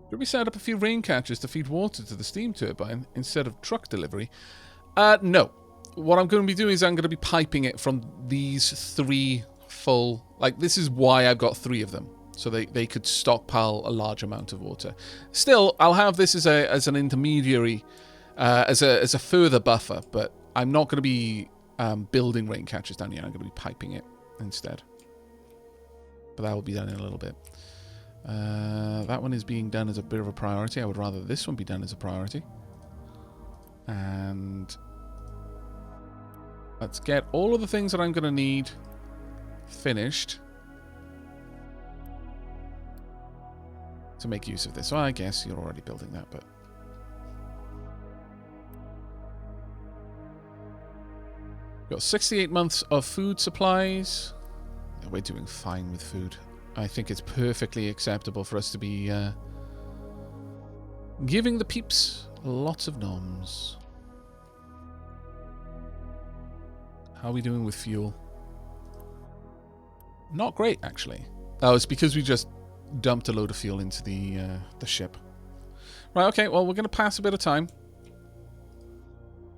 Should we set up a few rain catchers to feed water to the steam turbine instead of truck delivery? No. What I'm going to be doing is I'm going to be piping it from these 3 full... Like, this is why I've got 3 of them. So they could stockpile a large amount of water. Still, I'll have this as an intermediary, as a further buffer, but I'm not going to be building rain catchers down here. I'm going to be piping it instead. But that will be done in a little bit. That one is being done as a bit of a priority. I would rather this one be done as a priority. And let's get all of the things that I'm going to need finished to make use of this. Well, I guess you're already building that, but... Got 68 months of food supplies. We're doing fine with food. I think it's perfectly acceptable for us to be giving the peeps lots of noms. How are we doing with fuel? Not great, actually. Oh, it's because we just dumped a load of fuel into the ship. Right, okay, well, we're going to pass a bit of time.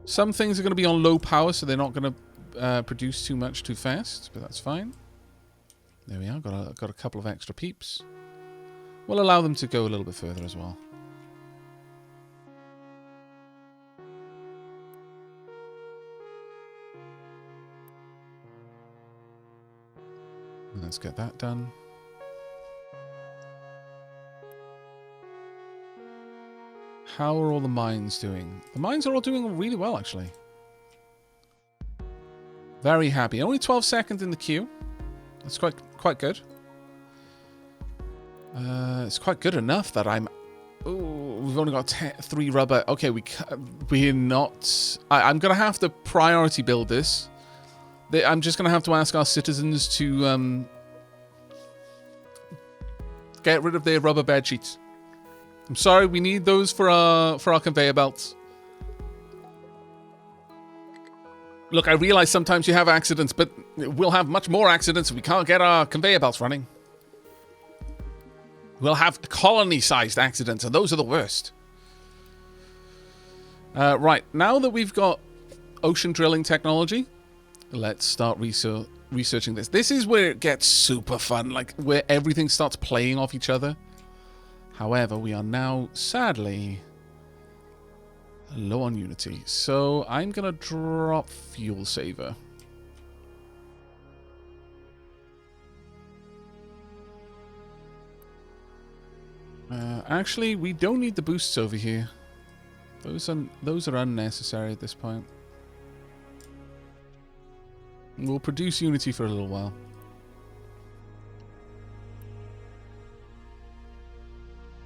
Some things are going to be on low power, so they're not going to produce too much too fast, but that's fine. There we are, got a couple of extra peeps. We'll allow them to go a little bit further as well. Let's get that done. How are all the mines doing? The mines are all doing really well, actually. Very happy. Only 12 seconds in the queue. That's quite good. It's quite good enough that I'm... Ooh, we've only got 3 rubber. Okay, we're not... I'm going to have to priority build this. I'm just going to have to ask our citizens to get rid of their rubber bed sheets. I'm sorry, we need those for our conveyor belts. Look, I realize sometimes you have accidents, but we'll have much more accidents if we can't get our conveyor belts running. We'll have colony-sized accidents, and those are the worst. Right, now that we've got ocean drilling technology, let's start researching this. This is where it gets super fun, like where everything starts playing off each other. However, we are now, sadly, low on unity. So I'm going to drop fuel saver. Actually, we don't need the boosts over here. Those are unnecessary at this point. We'll produce unity for a little while.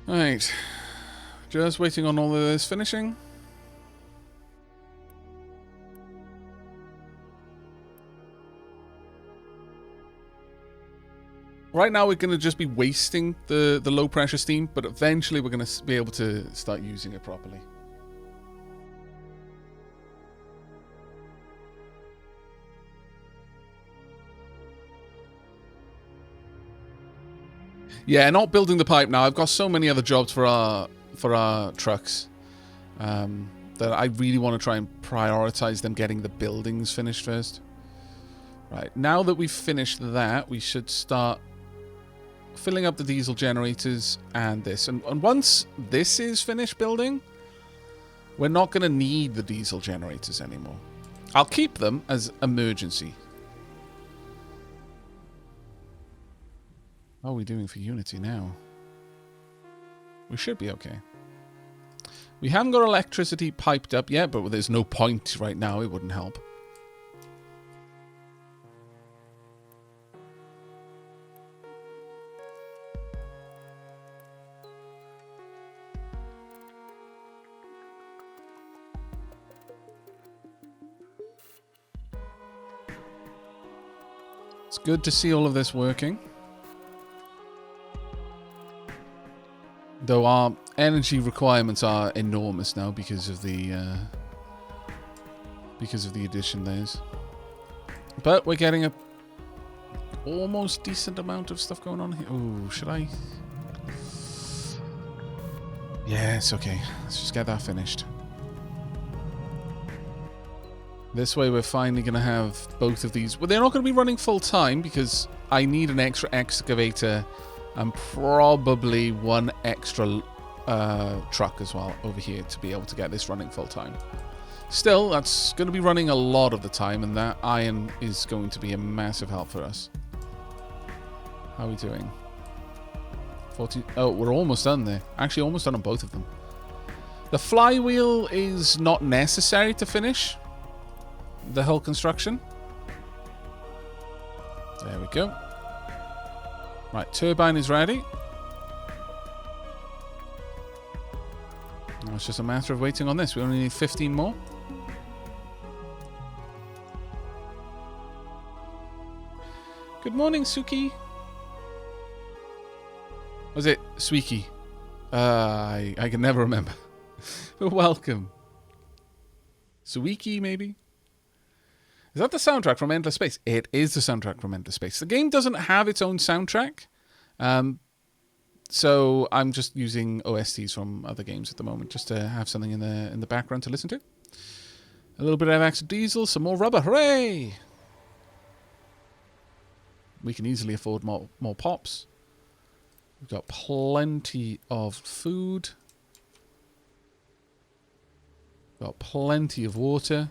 Alright. Just waiting on all of this finishing. Right now we're going to just be wasting the low pressure steam, but eventually we're going to be able to start using it properly. Yeah, not building the pipe now. I've got so many other jobs for our trucks that I really want to try and prioritize them getting the buildings finished first. Right, now that we've finished that, we should start filling up the diesel generators and this. And once this is finished building, we're not going to need the diesel generators anymore. I'll keep them as emergency. How are we doing for unity now? We should be okay. We haven't got electricity piped up yet, but there's no point right now. It wouldn't help. It's good to see all of this working. Though our energy requirements are enormous now because of the addition there's. But we're getting a almost decent amount of stuff going on here. Oh, should I? Yes, okay. Let's just get that finished. This way we're finally going to have both of these. Well, they're not going to be running full time because I need an extra excavator and probably one extra truck as well over here to be able to get this running full time. Still, that's going to be running a lot of the time, and that iron is going to be a massive help for us. How are we doing? 14. Oh, we're almost done there. Actually, almost done on both of them. The flywheel is not necessary to finish the whole construction. There we go. Right, turbine is ready. Now it's just a matter of waiting on this. We only need 15 more. Good morning, Suki. Was it Sweeky? I can never remember. But welcome. Suiki, maybe? Is that the soundtrack from Endless Space? It is the soundtrack from Endless Space. The game doesn't have its own soundtrack. So I'm just using OSTs from other games at the moment, just to have something in the background to listen to. A little bit of extra diesel, some more rubber. Hooray! We can easily afford more pops. We've got plenty of food. Got plenty of water.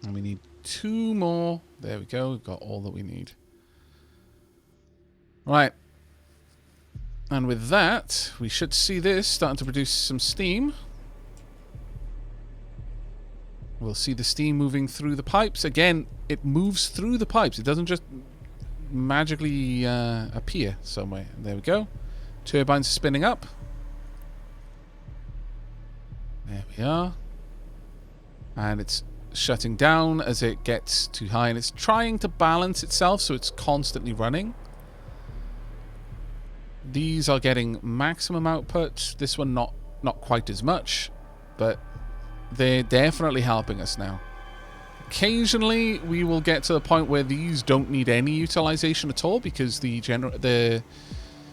And we need 2 more. There we go. We've got all that we need. Right. And with that, we should see this starting to produce some steam. We'll see the steam moving through the pipes. Again, it moves through the pipes. It doesn't just magically appear somewhere. There we go. Turbines are spinning up. There we are. And it's shutting down as it gets too high. And it's trying to balance itself so it's constantly running. These are getting maximum output. This one not quite as much. But they're definitely helping us now. Occasionally, we will get to the point where these don't need any utilization at all because the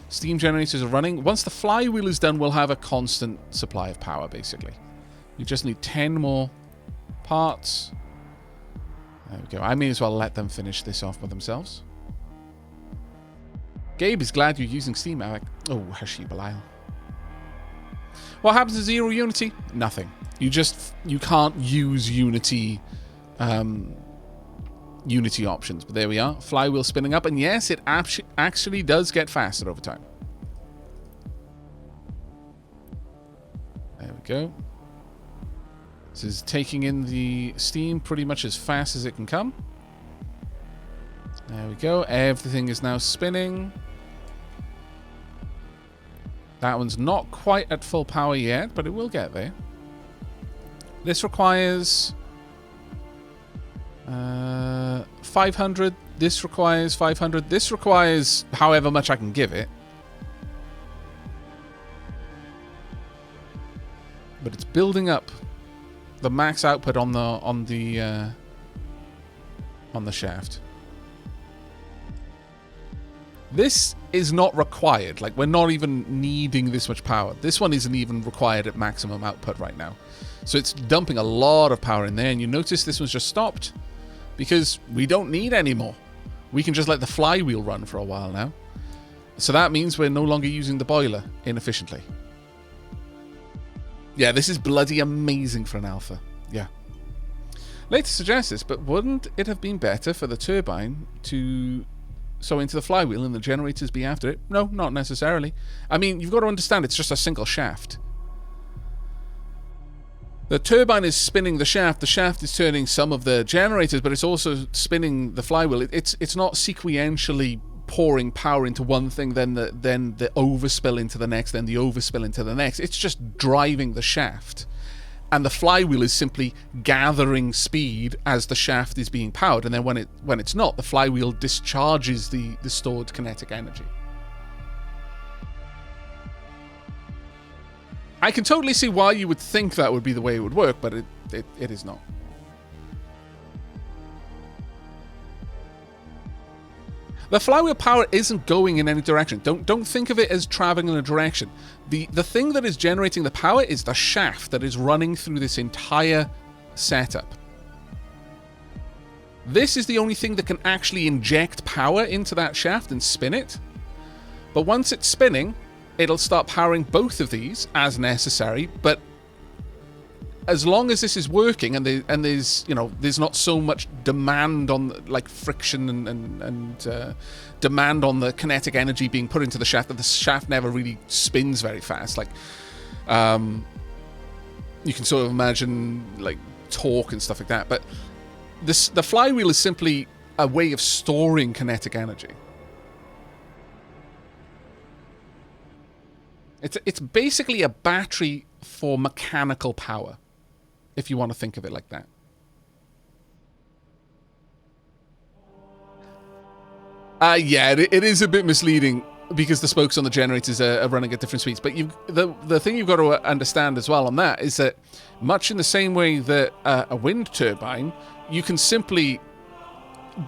steam generators are running. Once the flywheel is done, we'll have a constant supply of power, basically. We just need 10 more parts. There we go. I may as well let them finish this off by themselves. Gabe is glad you're using Steam, Aavak. Oh, Hershey Belial. What happens to Zero Unity? Nothing. You can't use Unity Unity options. But there we are. Flywheel spinning up. And yes, it actually does get faster over time. There we go. This is taking in the steam pretty much as fast as it can come. There we go. Everything is now spinning. That one's not quite at full power yet, but it will get there. This requires 500. This requires 500. This requires however much I can give it. But it's building up the max output on the shaft. This is not required. Like, we're not even needing this much power. This one isn't even required at maximum output right now. So it's dumping a lot of power in there. And you notice this one's just stopped because we don't need any more. We can just let the flywheel run for a while now. So that means we're no longer using the boiler inefficiently. Yeah, this is bloody amazing for an alpha. Yeah. Later suggest this, but wouldn't it have been better for the turbine to sew into the flywheel and the generators be after it? No, not necessarily. I mean, you've got to understand it's just a single shaft. The turbine is spinning the shaft is turning some of the generators, but it's also spinning the flywheel. It's not sequentially pouring power into one thing, then the overspill into the next, then the overspill into the next. It's just driving the shaft. And the flywheel is simply gathering speed as the shaft is being powered. And then when it's not, the flywheel discharges the stored kinetic energy. I can totally see why you would think that would be the way it would work, but it is not. The flywheel power isn't going in any direction. Don't think of it as traveling in a direction. The thing that is generating the power is the shaft that is running through this entire setup. This is the only thing that can actually inject power into that shaft and spin it. But once it's spinning, it'll start powering both of these as necessary. But as long as this is working and there's there's not so much demand on like friction and demand on the kinetic energy being put into the shaft that the shaft never really spins very fast. Like you can sort of imagine like torque and stuff like that. But the flywheel is simply a way of storing kinetic energy. It's basically a battery for mechanical power, if you want to think of it like that. Yeah, it is a bit misleading because the spokes on the generators are running at different speeds. But the thing you've got to understand as well on that is that much in the same way that a wind turbine, you can simply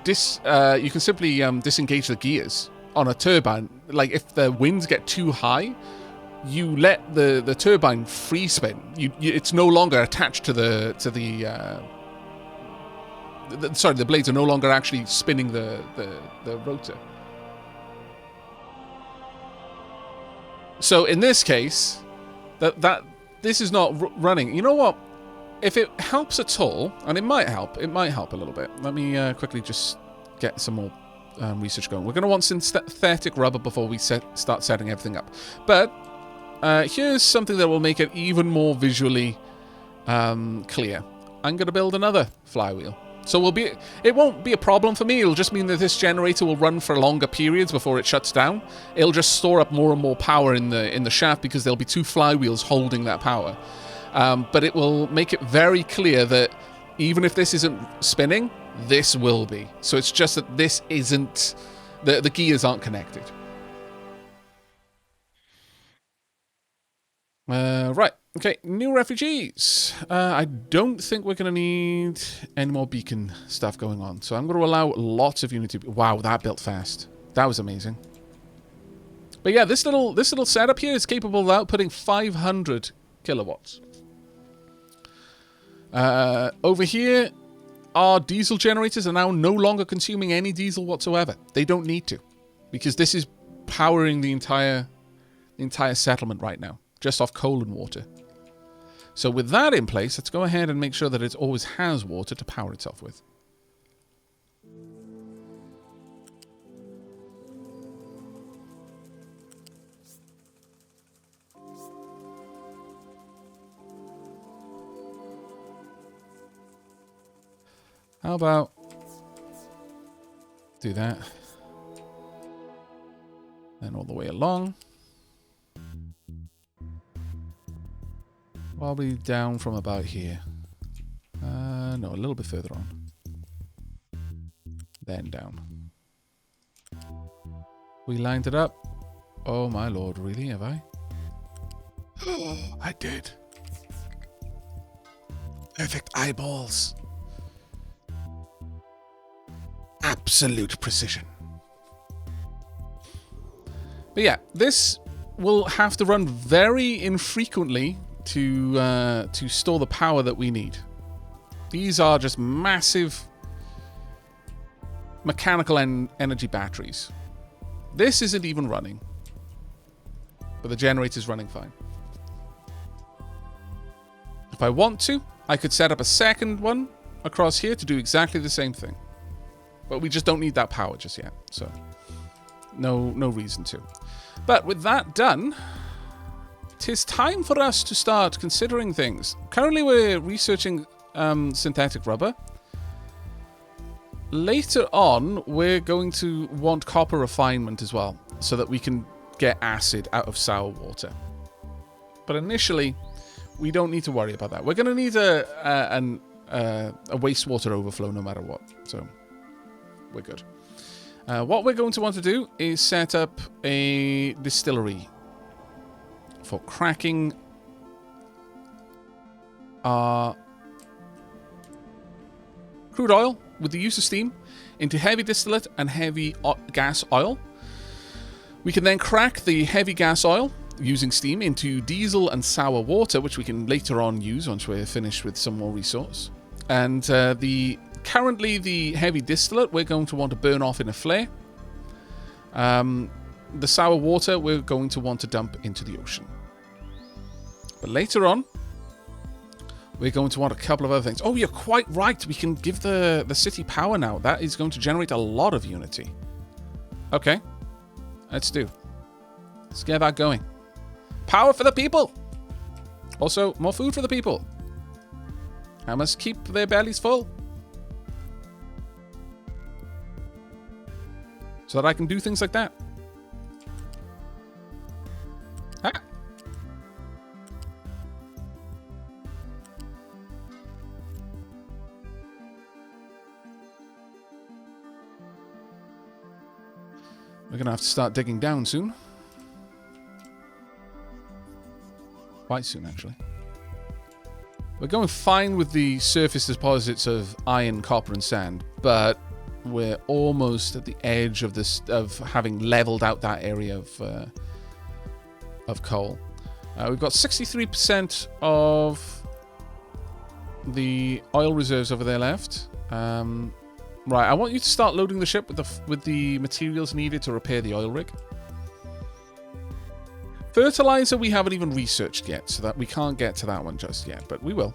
disengage the gears on a turbine. Like if the winds get too high, you let the turbine free spin. It's no longer attached to the blades are no longer actually spinning the rotor. So in this case, this is not running. You know what? If it helps at all, and it might help a little bit. Let me quickly just get some more research going. We're going to want synthetic rubber before we start setting everything up. But here's something that will make it even more visually clear. I'm going to build another flywheel. So it won't be a problem for me. It'll just mean that this generator will run for longer periods before it shuts down. It'll just store up more and more power in the shaft because there'll be two flywheels holding that power. But it will make it very clear that even if this isn't spinning, this will be. So it's just that this isn't... The gears aren't connected. Right. Okay, new refugees. I don't think we're going to need any more beacon stuff going on. So I'm going to allow lots of unity. Wow, that built fast. That was amazing. But yeah, this little setup here is capable of outputting 500 kilowatts. Over here, our diesel generators are now no longer consuming any diesel whatsoever. They don't need to, because this is powering the entire settlement right now, just off coal and water. So with that in place, let's go ahead and make sure that it always has water to power itself with. How about do that? Then all the way along. Probably down from about here. No, a little bit further on. Then down. We lined it up. Oh my lord, really? Have I? Oh, I did. Perfect eyeballs. Absolute precision. But yeah, this will have to run very infrequently to store the power that we need. These are just massive mechanical energy batteries. This isn't even running, but the generator's running fine. If I want to, I could set up a second one across here to do exactly the same thing. But we just don't need that power just yet, so no reason to. But with that done, tis time for us to start considering things. Currently we're researching synthetic rubber. Later on, we're going to want copper refinement as well, so that we can get acid out of sour water. But initially, we don't need to worry about that. We're going to need a wastewater overflow no matter what, so we're good. What we're going to want to do is set up a distillery for cracking our crude oil, with the use of steam into heavy distillate and heavy gas oil. We can then crack the heavy gas oil using steam into diesel and sour water, which we can later on use once we're finished with some more resource. And currently the heavy distillate we're going to want to burn off in a flare. The sour water we're going to want to dump into the ocean. But later on, we're going to want a couple of other things. Oh, you're quite right. We can give the city power now. That is going to generate a lot of unity. Okay. Let's get that going. Power for the people. Also, more food for the people. I must keep their bellies full. So that I can do things like that. Ah. We're going to have to start digging down soon. Quite soon, actually. We're going fine with the surface deposits of iron, copper, and sand, but we're almost at the edge of this, of having leveled out that area of coal. We've got 63% of the oil reserves over there left. Right, I want you to start loading the ship with the materials needed to repair the oil rig. Fertilizer we haven't even researched yet, so that we can't get to that one just yet, but we will.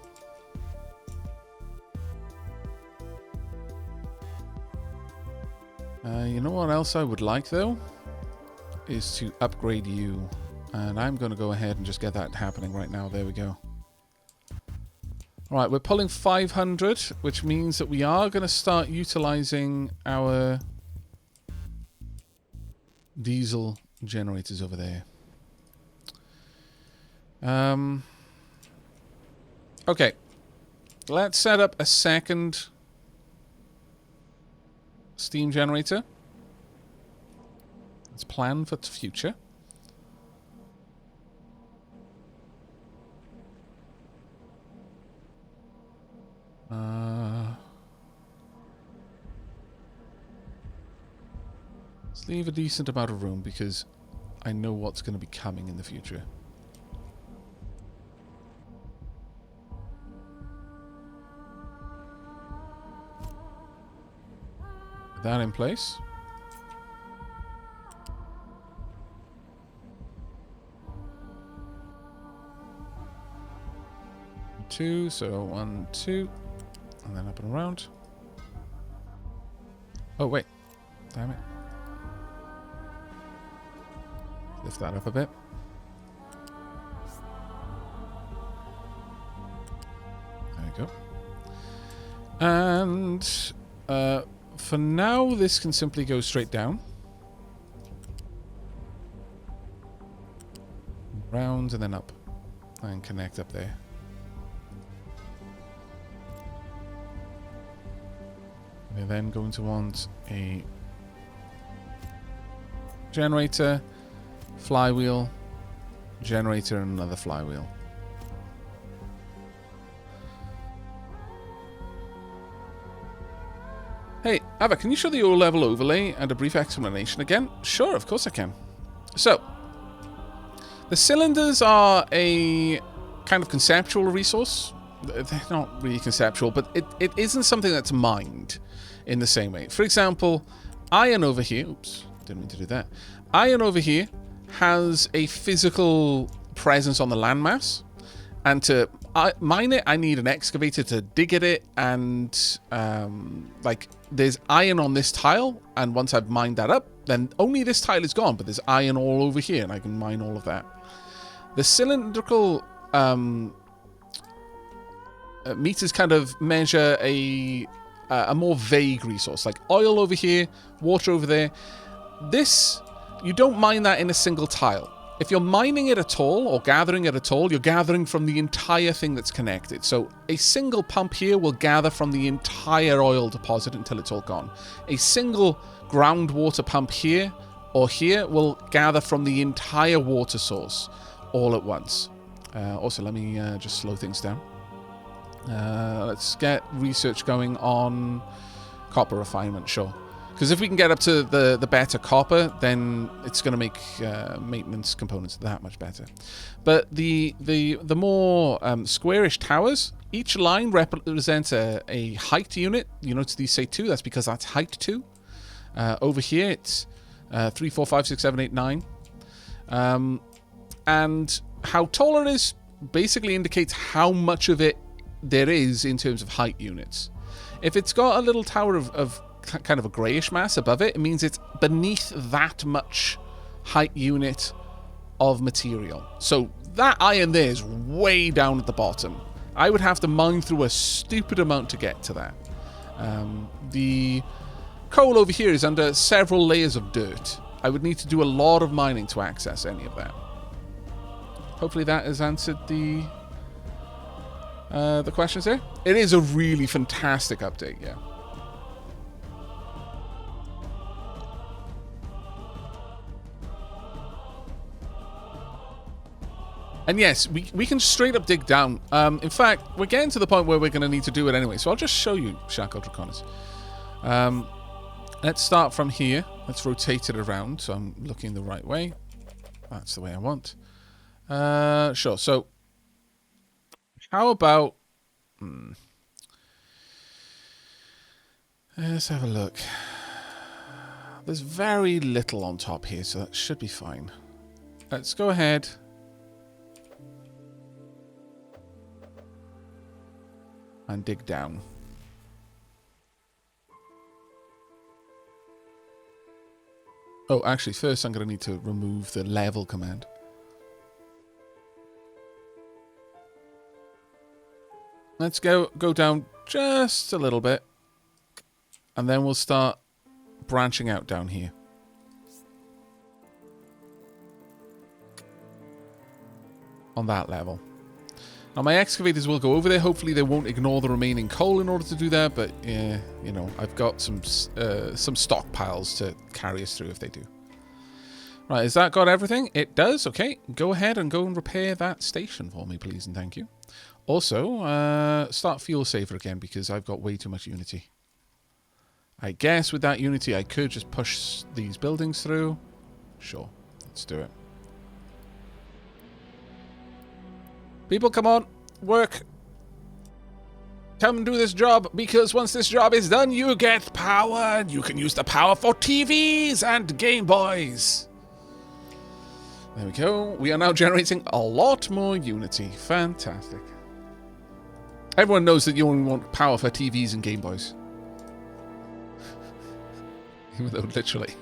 You know what else I would like, though? Is to upgrade you. And I'm going to go ahead and just get that happening right now. There we go. Alright, we're pulling 500, which means that we are going to start utilizing our diesel generators over there. Okay. Let's set up a second steam generator. Let's plan for the future. Let's leave a decent amount of room because I know what's going to be coming in the future. With that in place. Two, so 1, 2, and then up and around. Oh wait, damn it. Lift that up a bit. There we go. And for now, this can simply go straight down. Round and then up. And connect up there. We're then going to want a generator, flywheel, generator, and another flywheel. Hey, Aavak, can you show the O-level overlay and a brief explanation again? Sure, of course I can. So, the cylinders are a kind of conceptual resource. They're not really conceptual, but it isn't something that's mined in the same way. For example, iron over here... Oops, didn't mean to do that. Iron over here has a physical presence on the landmass. And to mine it, I need an excavator to dig at it. And, like, there's iron on this tile. And once I've mined that up, then only this tile is gone. But there's iron all over here, and I can mine all of that. The cylindrical... meters kind of measure a more vague resource, like oil over here, water over there. This, you don't mine that in a single tile. If you're mining it at all, or gathering it at all, you're gathering from the entire thing that's connected. So a single pump here will gather from the entire oil deposit until it's all gone. A single groundwater pump here or here will gather from the entire water source all at once. Also, let me just slow things down. Let's get research going on Copper refinement, sure. Because if we can get up to the better copper, then it's going to make maintenance components that much better. But the more squarish towers, each line represents a height unit. You notice these say 2. That's because that's height 2. Over here, it's 3, 4, 5, 6, 7, 8, 9. And how tall it is basically indicates how much of it there is in terms of height units. If it's got a little tower of kind of a greyish mass above it, it means it's beneath that much height unit of material. So that iron there is way down at the bottom. I would have to mine through a stupid amount to get to that. The coal over here is under several layers of dirt. I would need to do a lot of mining to access any of that. Hopefully that has answered the questions there. It is a really fantastic update, yeah. And yes, we can straight up dig down. In fact, we're getting to the point where we're going to need to do it anyway. So I'll just show you, Shackle Draconis. Let's start from here. Let's rotate it around so I'm looking the right way. That's the way I want. Sure. So how about... let's have a look. There's very little on top here, so that should be fine. Let's go ahead... and dig down. Oh, actually, first I'm going to need to remove the level command. Let's go down just a little bit. And then we'll start branching out down here. On that level. Now, my excavators will go over there. Hopefully, they won't ignore the remaining coal in order to do that. But, yeah, you know, I've got some stockpiles to carry us through if they do. Right, has that got everything? It does. Okay, go ahead and go and repair that station for me, please, and thank you. Also, start fuel saver again because I've got way too much Unity. I guess with that Unity, I could just push these buildings through. Sure, let's do it. People, come on, work. Come and do this job, because once this job is done, you get power. You can use the power for TVs and Game Boys. There we go. We are now generating a lot more Unity. Fantastic. Everyone knows that you only want power for TVs and Game Boys. Even though, literally,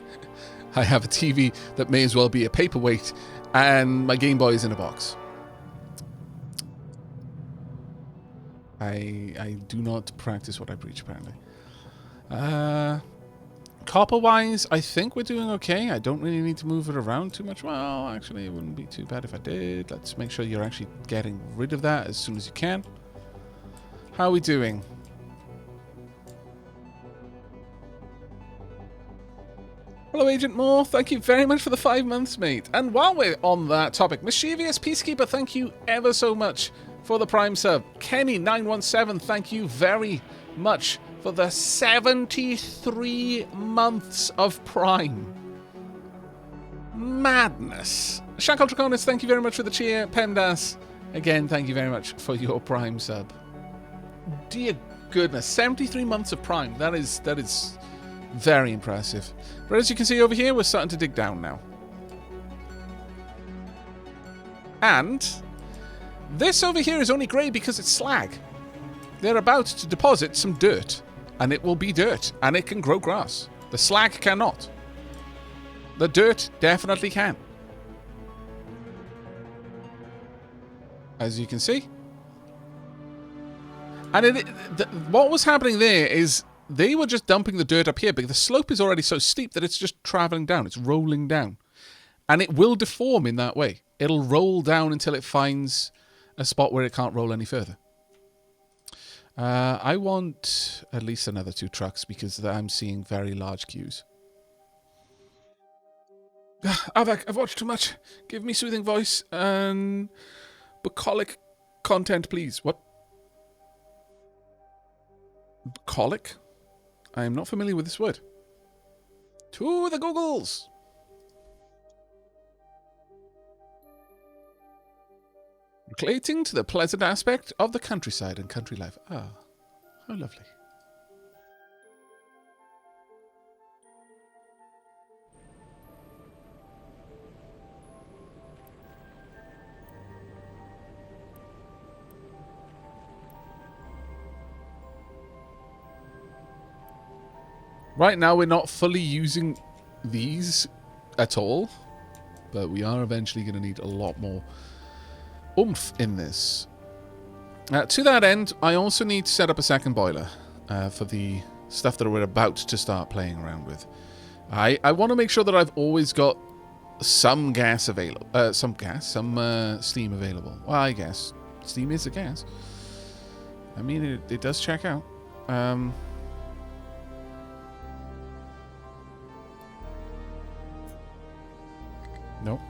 I have a TV that may as well be a paperweight, and my Game Boy is in a box. I do not practice what I preach, apparently. Copper-wise, I think we're doing okay. I don't really need to move it around too much. Well, actually, it wouldn't be too bad if I did. Let's make sure you're actually getting rid of that as soon as you can. How are we doing? Hello, Agent Moore. Thank you very much for the 5 months, mate. And while we're on that topic, Mischievous Peacekeeper, thank you ever so much for the Prime sub. Kenny917, thank you very much for the 73 months of Prime. Madness. Shackle Draconis, thank you very much for the cheer. Pemdas, again, thank you very much for your Prime sub. Dear goodness, 73 months of Prime. That is very impressive. But as you can see over here, we're starting to dig down now. And this over here is only grey because it's slag. They're about to deposit some dirt. And it will be dirt. And it can grow grass. The slag cannot. The dirt definitely can. As you can see. And what was happening there is they were just dumping the dirt up here, but the slope is already so steep that it's just traveling down. It's rolling down. And it will deform in that way. It'll roll down until it finds a spot where it can't roll any further. I want at least another 2 trucks because I'm seeing very large queues. Aavak, I've watched too much. Give me soothing voice and bucolic content, please. What? Bucolic? I am not familiar with this word. To the Googles! Relating to the pleasant aspect of the countryside and country life. Ah, how lovely. Right now, we're not fully using these at all, but we are eventually going to need a lot more oomph in this. To that end, I also need to set up a second boiler for the stuff that we're about to start playing around with. I want to make sure that I've always got some gas available. Some steam available. Well, I guess steam is a gas. I mean, it does check out. Nope.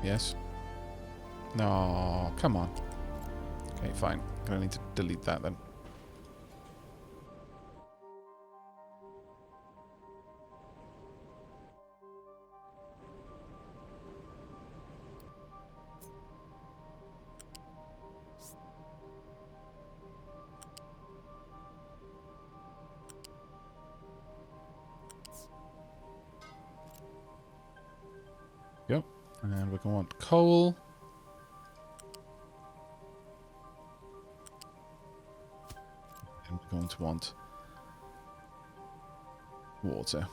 Yes. No, come on. Okay, fine. Gonna need to delete that then. Yep. And we're going to want coal. And we're going to want water.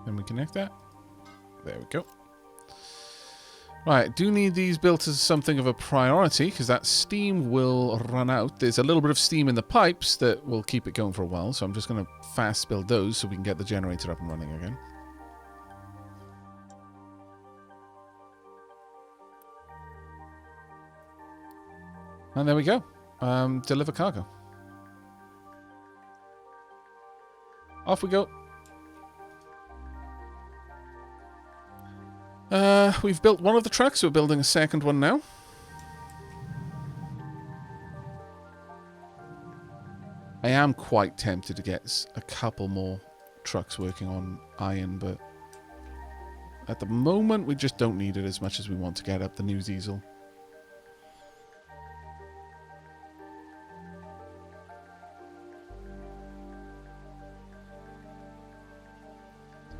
Then we connect that. There we go. Right, do need these built as something of a priority, because that steam will run out. There's a little bit of steam in the pipes that will keep it going for a while, so I'm just going to fast build those so we can get the generator up and running again. And there we go. Deliver cargo. Off we go. We've built one of the trucks. We're building a second one now. I am quite tempted to get a couple more trucks working on iron, but at the moment we just don't need it as much as we want to get up the new diesel.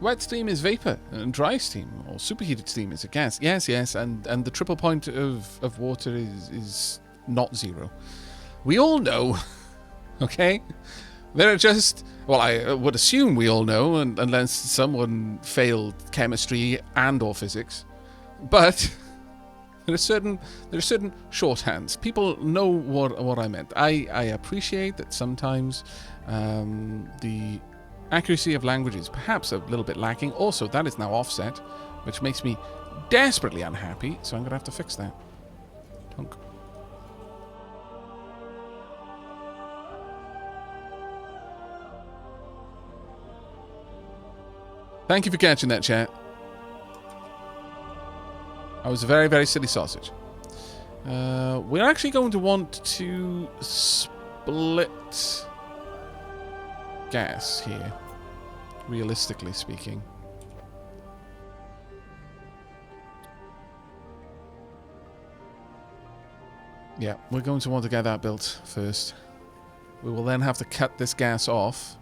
Wet steam is vapor, and dry steam, or superheated steam, is a gas. Yes, yes, and the triple point of water is not zero. We all know, okay? There are just... Well, I would assume we all know, unless someone failed chemistry and or physics. But there are certain shorthands. People know what I meant. I appreciate that sometimes the accuracy of language is perhaps a little bit lacking. Also, that is now offset, which makes me desperately unhappy, so I'm going to have to fix that. Tonk. Thank you for catching that, chat. I was a very, very silly sausage. We're actually going to want to split gas here, realistically speaking. Yeah, we're going to want to get that built first. We will then have to cut this gas off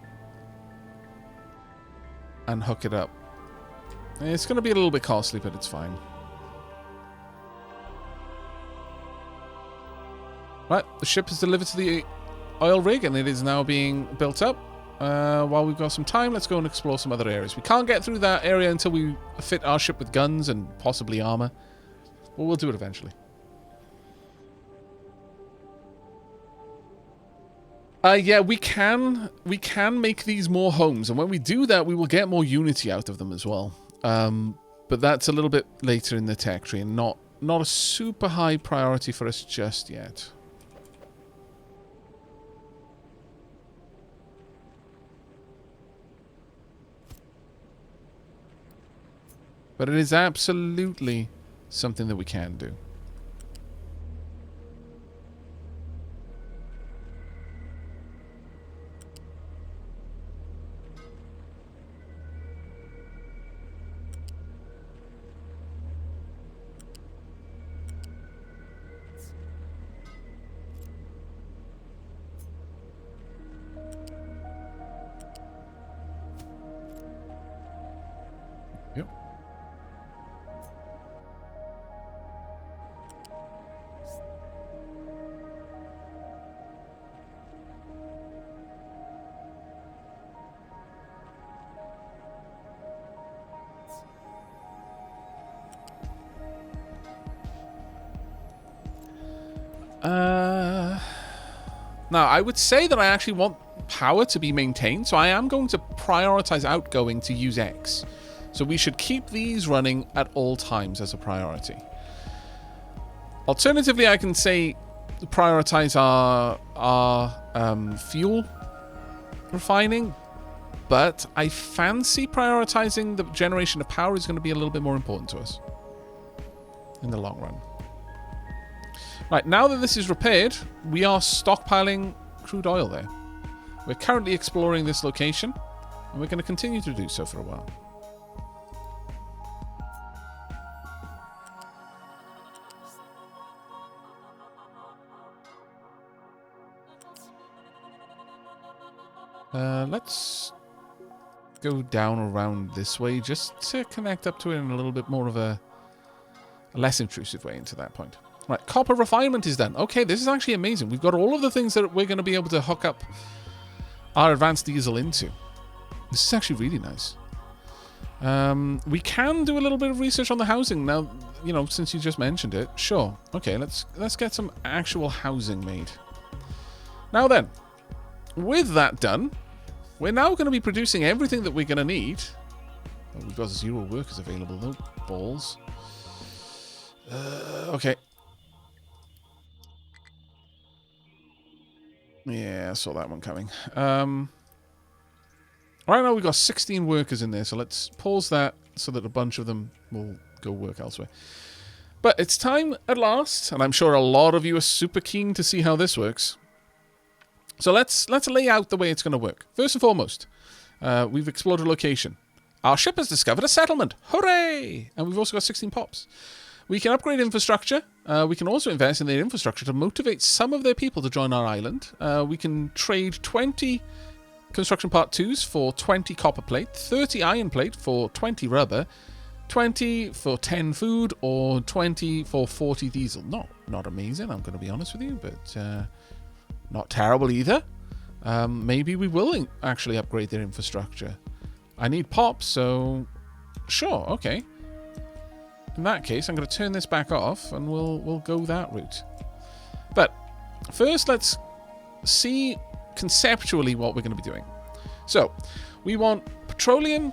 and hook it up. It's going to be a little bit costly, but it's fine. Right, the ship is delivered to the oil rig and it is now being built up. While we've got some time, let's go and explore some other areas. We can't get through that area until we fit our ship with guns and possibly armor. But we'll do it eventually. Yeah, we can make these more homes, and when we do that, we will get more unity out of them as well. But that's a little bit later in the tech tree, and not a super high priority for us just yet. But it is absolutely something that we can do. Yep. Now, I would say that I actually want power to be maintained, so I am going to prioritize outgoing to use X. So we should keep these running at all times as a priority. Alternatively, I can say prioritize our fuel refining, but I fancy prioritizing the generation of power is going to be a little bit more important to us in the long run. Right, now that this is repaired, we are stockpiling crude oil there. We're currently exploring this location, and we're going to continue to do so for a while. Let's go down around this way just to connect up to it in a little bit more of a less intrusive way into that point. Right, copper refinement is done. Okay, this is actually amazing. We've got all of the things that we're going to be able to hook up our advanced diesel into. This is actually really nice. We can do a little bit of research on the housing now, you know, since you just mentioned it. Sure. Okay, let's get some actual housing made. Now then, with that done, we're now going to be producing everything that we're going to need. Oh, we've got 0 workers available, though. Balls. Okay. Yeah, I saw that one coming. Right now we've got 16 workers in there, so let's pause that so that a bunch of them will go work elsewhere. But it's time at last, and I'm sure a lot of you are super keen to see how this works. So let's lay out the way it's going to work. First and foremost, we've explored a location. Our ship has discovered a settlement. Hooray! And we've also got 16 pops. We can upgrade infrastructure. We can also invest in their infrastructure to motivate some of their people to join our island. We can trade 20 construction part 2s for 20 copper plate, 30 iron plate for 20 rubber, 20 for 10 food, or 20 for 40 diesel. Not amazing, I'm going to be honest with you, but not terrible either. Maybe we will actually upgrade their infrastructure. I need pops, so sure, okay. In that case, I'm going to turn this back off, and we'll go that route. But first, let's see conceptually what we're going to be doing. So, we want crude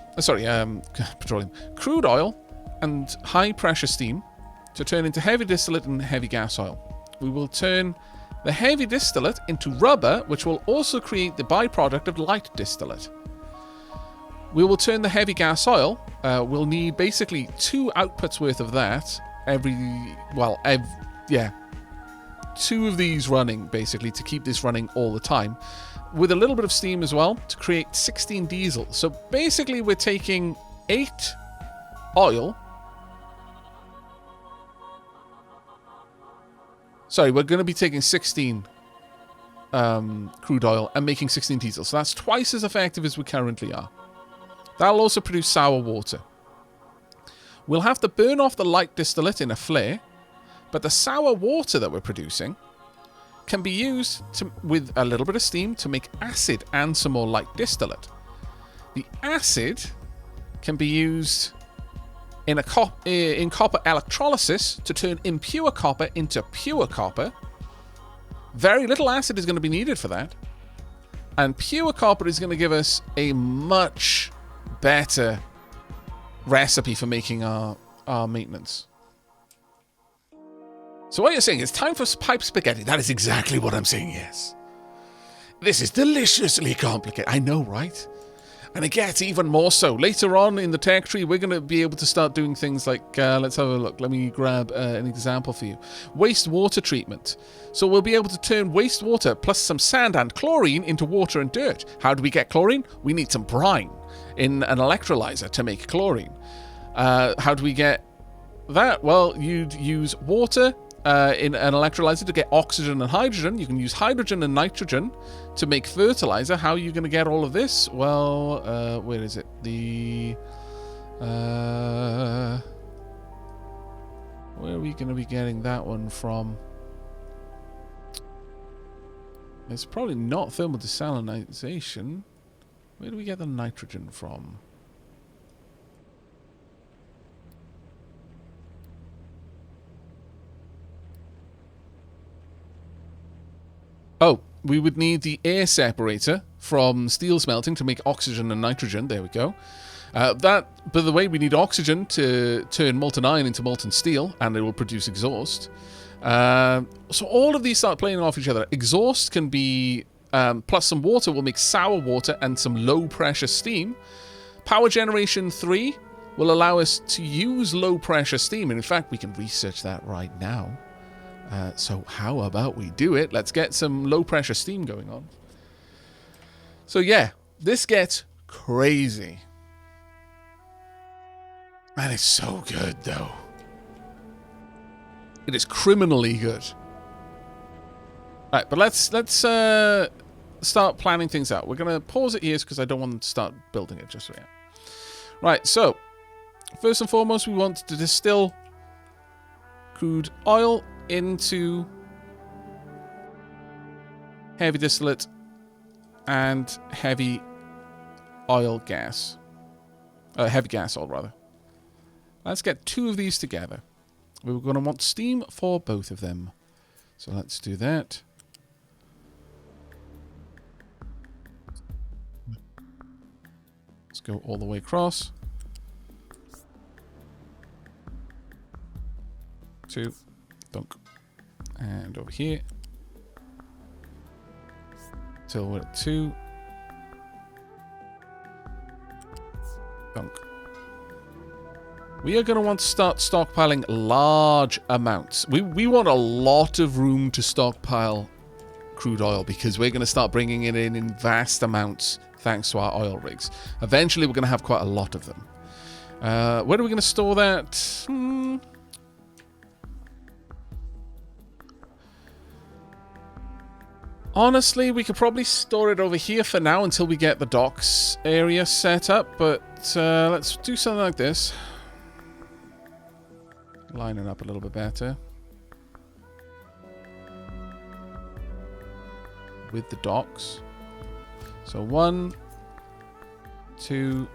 oil and high-pressure steam to turn into heavy distillate and heavy gas oil. We will turn the heavy distillate into rubber, which will also create the byproduct of light distillate. We will turn the heavy gas oil. We'll need basically 2 outputs worth of that 2 of these running, basically, to keep this running all the time, with a little bit of steam as well to create 16 diesel. So basically, we're taking 8 oil. Sorry, we're going to be taking 16 crude oil and making 16 diesel. So that's twice as effective as we currently are. That'll also produce sour water. We'll have to burn off the light distillate in a flare, but the sour water that we're producing can be used with a little bit of steam to make acid and some more light distillate. The acid can be used in copper electrolysis to turn impure copper into pure copper. Very little acid is going to be needed for that. And pure copper is going to give us a much better recipe for making our maintenance. So what you're saying is time for pipe spaghetti. That is exactly what I'm saying, yes. This is deliciously complicated. I know, right? And it gets even more so. Later on in the tech tree, we're going to be able to start doing things like, let's have a look. Let me grab an example for you. Wastewater treatment. So we'll be able to turn wastewater plus some sand and chlorine into water and dirt. How do we get chlorine? We need some brine in an electrolyzer to make chlorine. How do we get that? Well, you'd use water in an electrolyzer to get oxygen and hydrogen. You can use hydrogen and nitrogen to make fertilizer. How are you going to get all of this? Well, where is it? Where are we going to be getting that one from? It's probably not thermal desalinization. Where do we get the nitrogen from? Oh, we would need the air separator from steel smelting to make oxygen and nitrogen. There we go. By the way, we need oxygen to turn molten iron into molten steel, and it will produce exhaust. So all of these start playing off each other. Exhaust can be, plus some water will make sour water and some low-pressure steam. Power generation 3 will allow us to use low-pressure steam. And in fact, we can research that right now. So how about we do it? Let's get some low-pressure steam going on. So yeah, this gets crazy. Man, it's so good, though. It is criminally good. Right, but let's start planning things out. We're going to pause it here because I don't want to start building it just yet. Right, so first and foremost, we want to distill crude oil into heavy distillate and heavy oil gas. Heavy gas oil, rather. Let's get 2 of these together. We're going to want steam for both of them. So let's do that. Let's go all the way across. 2. Dunk. And over here. Till we're at 2. Dunk. We are going to want to start stockpiling large amounts. We want a lot of room to stockpile crude oil because we're going to start bringing it in vast amounts thanks to our oil rigs. Eventually, we're going to have quite a lot of them. Where are we going to store that? Honestly, we could probably store it over here for now until we get the docks area set up, but let's do something like this. Line it up a little bit better. With the docks. So 1, 2,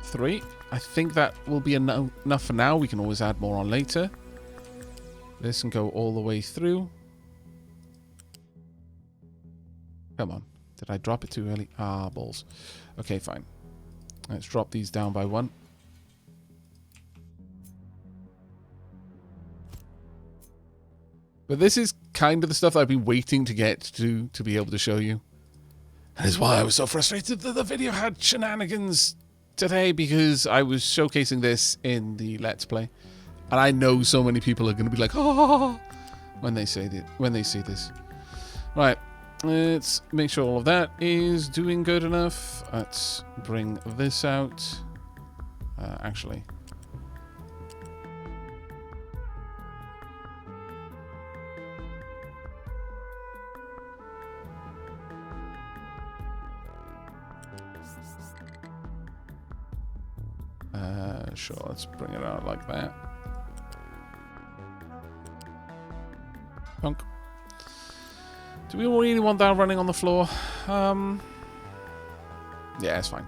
3. I think that will be enough for now. We can always add more on later. This can go all the way through. Come on. Did I drop it too early? Ah, balls. Okay, fine. Let's drop these down by 1. But this is kind of the stuff that I've been waiting to get to be able to show you. That is why I was so frustrated that the video had shenanigans today, because I was showcasing this in the Let's Play. And I know so many people are going to be like, oh, when they see this. Right. Let's make sure all of that is doing good enough. Let's bring this out. Actually. Sure, let's bring it out like that. Punk. Do we really want that running on the floor? Yeah, it's fine.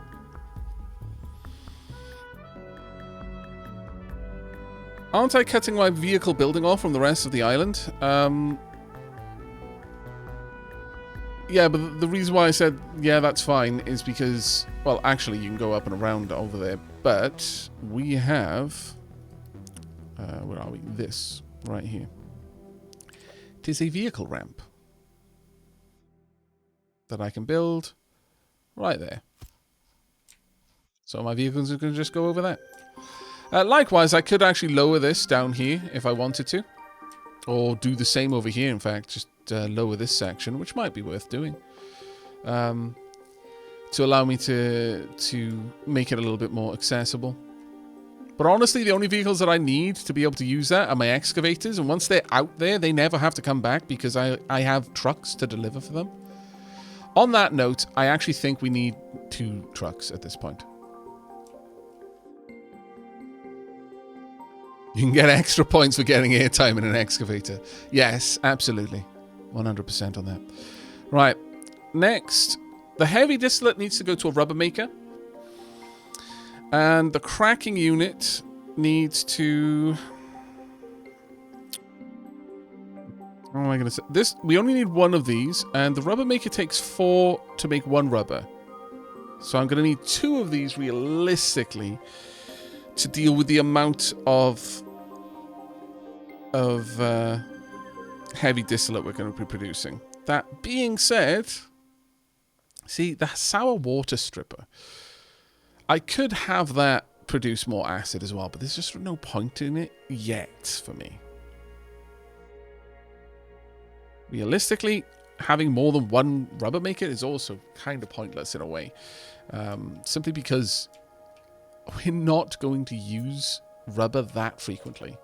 Aren't I cutting my vehicle building off from the rest of the island? Yeah, but the reason why I said, yeah, that's fine, is because, well, actually, you can go up and around over there, but we have, where are we? This, right here. It is a vehicle ramp that I can build right there. So my vehicles are going to just go over there. Likewise, I could actually lower this down here if I wanted to. Or do the same over here, in fact. Just lower this section, which might be worth doing. To allow me to make it a little bit more accessible. But honestly, the only vehicles that I need to be able to use that are my excavators. And once they're out there, they never have to come back because I have trucks to deliver for them. On that note, I actually think we need 2 trucks at this point. You can get extra points for getting airtime in an excavator. Yes, absolutely. 100% on that. Right. Next, the heavy distillate needs to go to a rubber maker. And the cracking unit needs to... How am I going to say this? We only need 1 of these, and the rubber maker takes 4 to make 1 rubber. So I'm going to need 2 of these realistically to deal with the amount of heavy distillate we're going to be producing. That being said, see, the sour water stripper, I could have that produce more acid as well, but there's just no point in it yet for me. Realistically, having more than 1 rubber maker is also kind of pointless in a way. Simply because we're not going to use rubber that frequently.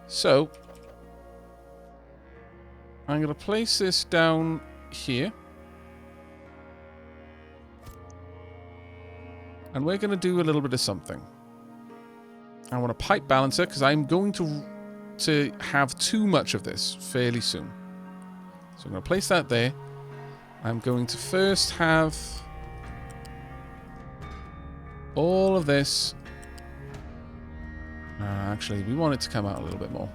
So, I'm going to place this down here. And we're going to do a little bit of something. I want a pipe balancer because I'm going to have too much of this fairly soon. So I'm going to place that there. I'm going to first have all of this. Actually, we want it to come out a little bit more.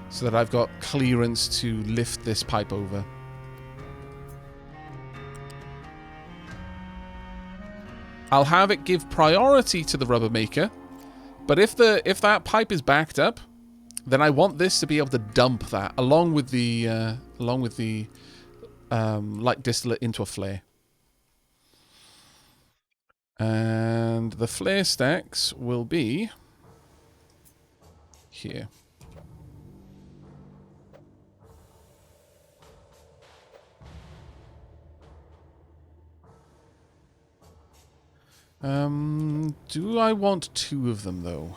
So that I've got clearance to lift this pipe over. I'll have it give priority to the rubber maker. But if that pipe is backed up, then I want this to be able to dump that along with the light distillate into a flare. And the flare stacks will be here. Do I want 2 of them though?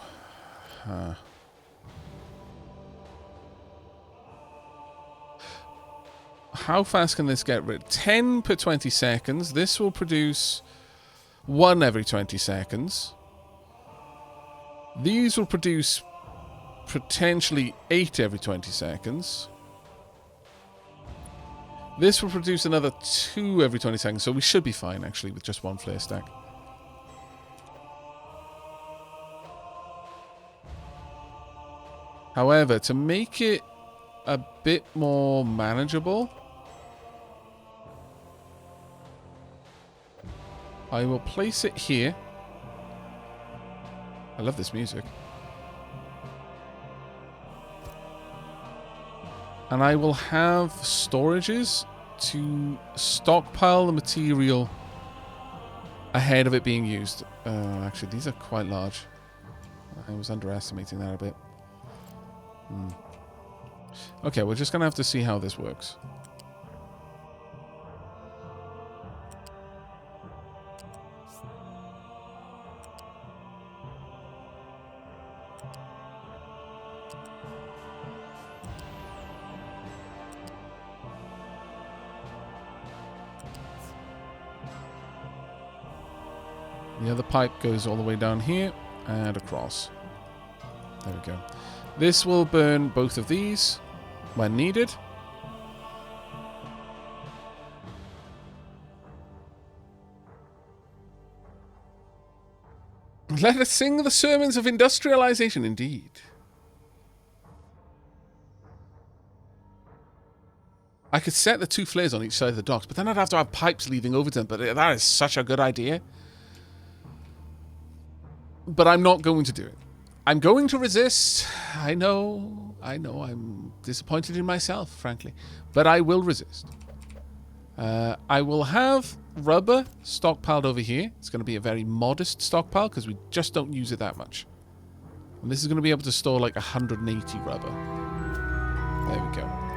How fast can this get rid? 10 per 20 seconds. This will produce 1 every 20 seconds. These will produce potentially 8 every 20 seconds. This will produce another 2 every 20 seconds, so we should be fine actually with just 1 flare stack. However, to make it a bit more manageable, I will place it here. I love this music. And I will have storages to stockpile the material ahead of it being used. Actually, these are quite large. I was underestimating that a bit. Okay, we're just going to have to see how this works. The other pipe goes all the way down here and across. There we go. This will burn both of these when needed. Let us sing the sermons of industrialization, indeed. I could set the 2 flares on each side of the docks, but then I'd have to have pipes leading over to them. But that is such a good idea. But I'm not going to do it. I'm going to resist. I know. I'm disappointed in myself, frankly. But I will resist. I will have rubber stockpiled over here. It's going to be a very modest stockpile because we just don't use it that much. And this is going to be able to store like 180 rubber. There we go.